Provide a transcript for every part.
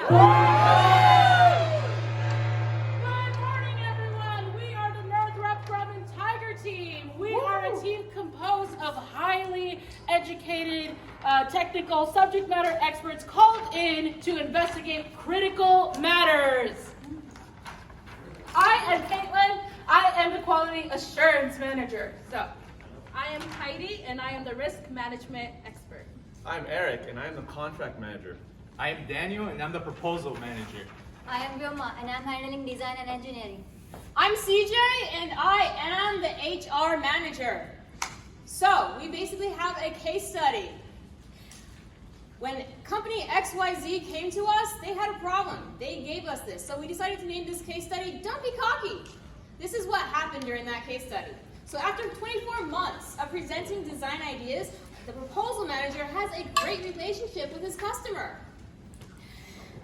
Good morning, everyone. We are the Northrop Grumman Tiger Team. We are a team composed of highly educated, technical subject matter experts called in to investigate critical matters. I am Caitlin. I am the Quality Assurance Manager. I am Heidi, and I am the Risk Management Expert. I'm Eric, and I'm the Contract Manager. I am Daniel, and I'm the Proposal Manager. I am Vyoma, and I'm handling design and engineering. I'm CJ, and I am the HR Manager. So, we basically have a case study. When company XYZ came to us, they had a problem. They gave us this. So we decided to name this case study, Don't Be Cocky. This is what happened during that case study. So after 24 months of presenting design ideas, the proposal manager has a great relationship with his customer.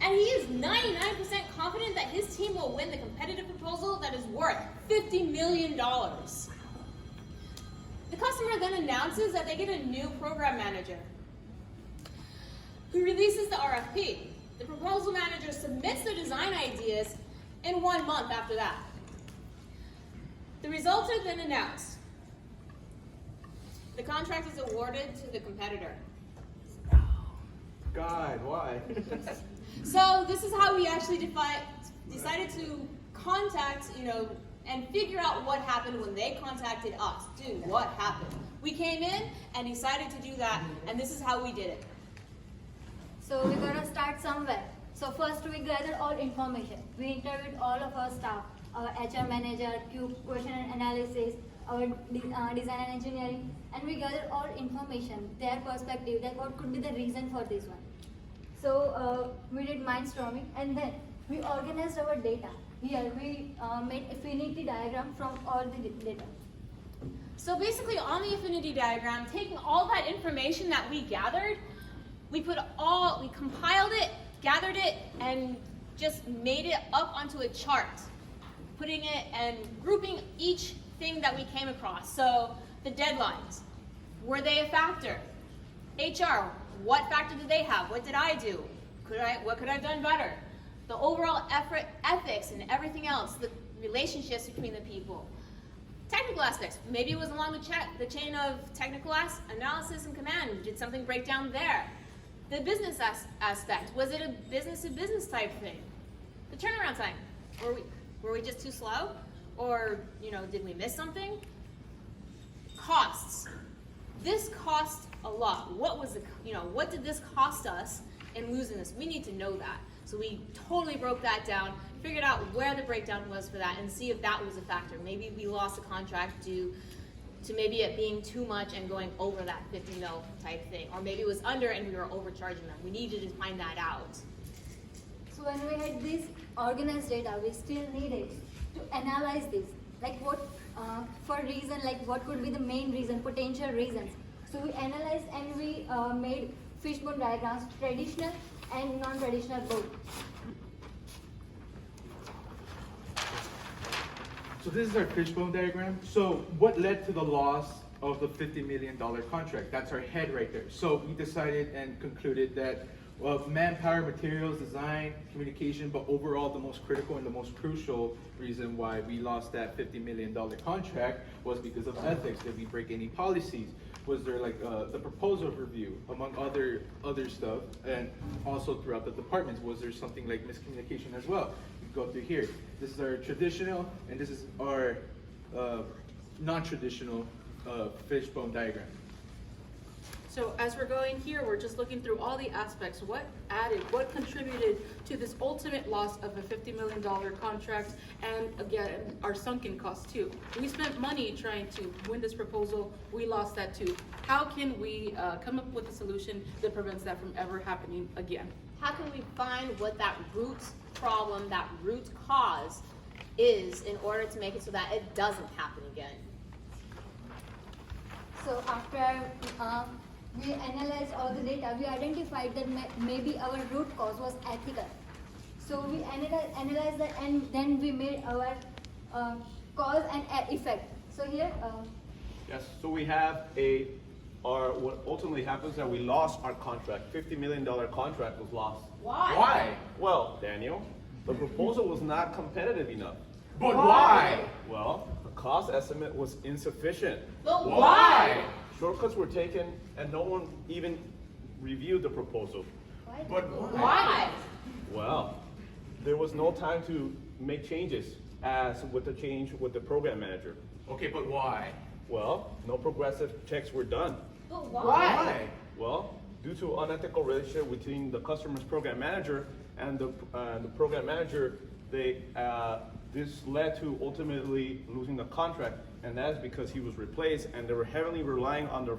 And he is 99% confident that his team will win the competitive proposal that is worth $50 million. The customer then announces that they get a new program manager who releases the RFP. The proposal manager submits the design ideas in 1 month after that. The results are then announced. The contract is awarded to the competitor. God, why? So this is how we actually decided to contact, and figure out what happened when they contacted us. Dude, what happened? We came in and decided to do that, and this is how we did it. So we gotta start somewhere. So first we gathered all information. We interviewed all of our staff, our HR manager, question and analysis, our design and engineering, and we gathered all information, their perspective, that what could be the reason for this one. So we did mindstorming, and then we organized our data. Here we made affinity diagram from all the data. So basically on the affinity diagram, taking all that information that we gathered, we compiled it, gathered it, and just made it up onto a chart, putting it and grouping each thing that we came across. So the deadlines, were they a factor? HR, what factor did they have? What did I do? What could I have done better? The overall effort, ethics, and everything else, the relationships between the people. Technical aspects, maybe it was along the chain of technical analysis and command. Did something break down there? The business aspect, was it a business-to-business type thing? The turnaround time, were we just too slow? Or, did we miss something? Costs. This cost a lot. What did this cost us in losing this? We need to know that. So we totally broke that down, figured out where the breakdown was for that, and see if that was a factor. Maybe we lost a contract due to maybe it being too much and going over that 50 mil type thing. Or maybe it was under and we were overcharging them. We needed to find that out. So when we had this organized data, we still needed to analyze this. Like what could be the main reason, potential reasons. So we analyzed and we made fishbone diagrams, traditional and non-traditional both. So this is our fishbone diagram. So what led to the loss of the $50 million contract? That's our head right there. So we decided and concluded that manpower, materials, design, communication, but overall the most critical and the most crucial reason why we lost that $50 million contract was because of ethics. Did we break any policies? Was there the proposal review, among other stuff, and also throughout the departments, was there something like miscommunication as well? You go through here. This is our traditional, and this is our non-traditional fishbone diagram. So as we're going here, we're just looking through all the aspects. What contributed to this ultimate loss of a $50 million contract, and again, our sunken costs too. We spent money trying to win this proposal, we lost that too. How can we come up with a solution that prevents that from ever happening again? How can we find what that root problem, that root cause is in order to make it so that it doesn't happen again? So after we analyzed all the data, we identified that maybe our root cause was ethical. So we analyzed that, and then we made our cause and effect. So here, Yes, so we have a what ultimately happens is that we lost our contract. $50 million contract was lost. Why? Well, Daniel, the proposal was not competitive enough. But why? Well, the cost estimate was insufficient. But Why? Shortcuts were taken and no one even reviewed the proposal. But why? Why? Well, there was no time to make changes as with the change with the program manager. Okay, but why? Well, no progressive checks were done. But Why? Well, due to unethical relationship between the customer's program manager and the program manager, this led to ultimately losing the contract, and that is because he was replaced, and they were heavily relying on their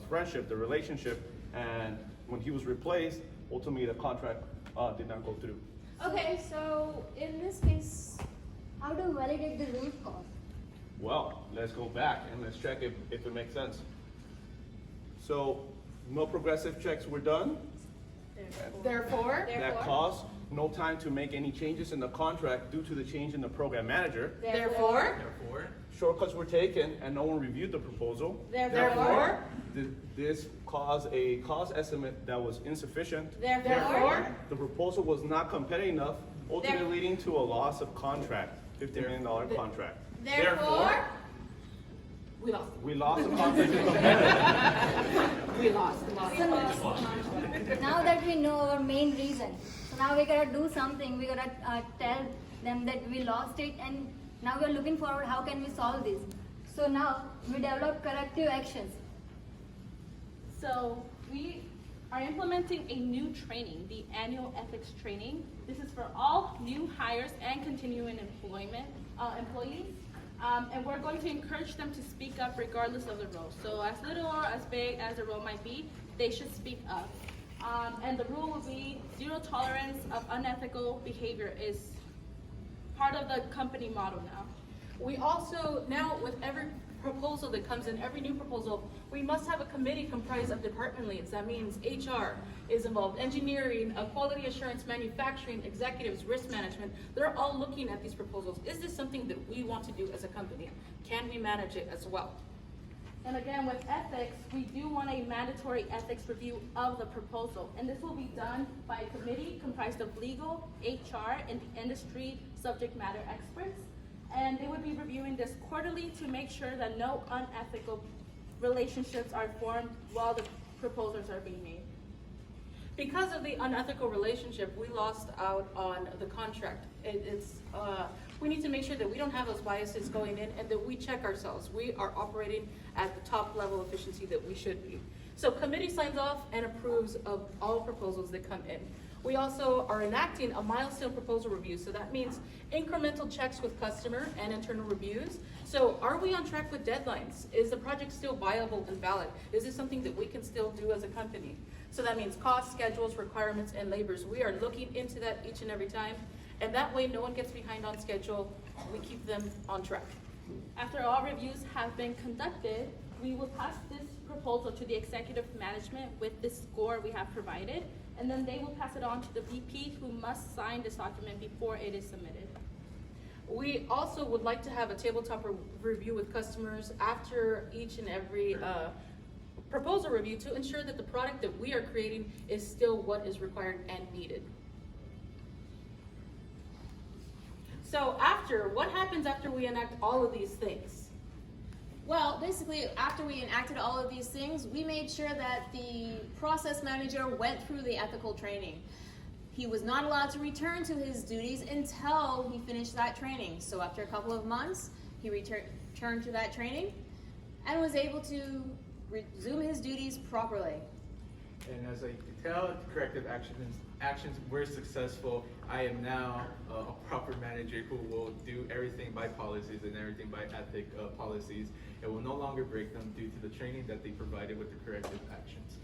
friendship, the relationship, and when he was replaced, ultimately the contract did not go through. Okay, so in this case, How to validate the root cause? Well, let's go back and let's check if it makes sense. So, no progressive checks were done. Therefore, That caused no time to make any changes in the contract due to the change in the program manager. therefore, Shortcuts were taken and no one reviewed the proposal. therefore, This caused a cost estimate that was insufficient. therefore, The proposal was not competitive enough, ultimately leading to a loss of contract, $50 million contract. Therefore, we lost. We lost the contract. We lost. Now that we know our main reason, so now we gotta do something. We gotta tell them that we lost it, and now we're looking forward. How can we solve this? So now we develop corrective actions. So we are implementing a new training, the annual ethics training. This is for all new hires and continuing employees. And we're going to encourage them to speak up regardless of the role. So as little or as big as the role might be, they should speak up. And the rule will be zero tolerance of unethical behavior is part of the company motto now. We also, now with every proposal that comes in, every new proposal, we must have a committee comprised of department leads. That means HR is involved, engineering, quality assurance, manufacturing, executives, risk management. They're all looking at these proposals. Is this something that we want to do as a company? Can we manage it as well? And again, with ethics, we do want a mandatory ethics review of the proposal. And this will be done by a committee comprised of legal, HR, and the industry subject matter experts. And they would be reviewing this quarterly to make sure that no unethical relationships are formed while the proposals are being made. Because of the unethical relationship, we lost out on the contract. We need to make sure that we don't have those biases going in and that we check ourselves. We are operating at the top level efficiency that we should be. So committee signs off and approves of all proposals that come in. We also are enacting a milestone proposal review. So that means incremental checks with customer and internal reviews. So are we on track with deadlines? Is the project still viable and valid? Is this something that we can still do as a company? So that means costs, schedules, requirements, and labors. We are looking into that each and every time. And that way, no one gets behind on schedule. We keep them on track. After all reviews have been conducted, we will pass this proposal to the executive management with the score we have provided, and then they will pass it on to the VP who must sign this document before it is submitted. We also would like to have a tabletop review with customers after each and every proposal review to ensure that the product that we are creating is still what is required and needed. So what happens after we enact all of these things? well, basically, after we enacted all of these things, we made sure that the process manager went through the ethical training. He was not allowed to return to his duties until he finished that training. So after a couple of months, he returned to that training and was able to resume his duties properly. And as I could tell, the corrective actions were successful. I am now a proper manager who will do everything by policies and everything by ethic policies. It will no longer break them due to the training that they provided with the corrective actions.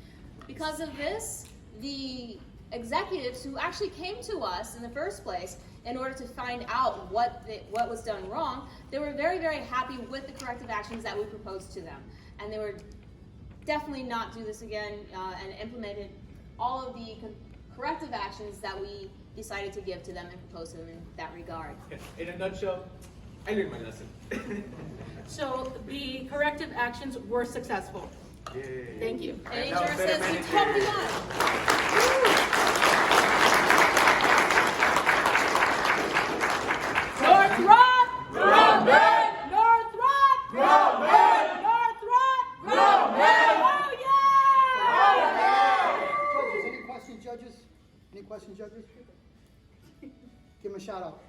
Because of this, the executives who actually came to us in the first place in order to find out what was done wrong, they were very, very happy with the corrective actions that we proposed to them. And they were definitely not do this again and implemented all of the corrective actions that we decided to give to them and propose to them in that regard. In a nutshell, I learned my lesson. So the corrective actions were successful. Yay. Thank you. And That was HR better says we managed totally area. won. Northrop! Grumman! Northrop! Grumman! Northrop! Grumman! Oh, yeah! Judges, any questions, judges? Any questions, judges? Give them a shout out.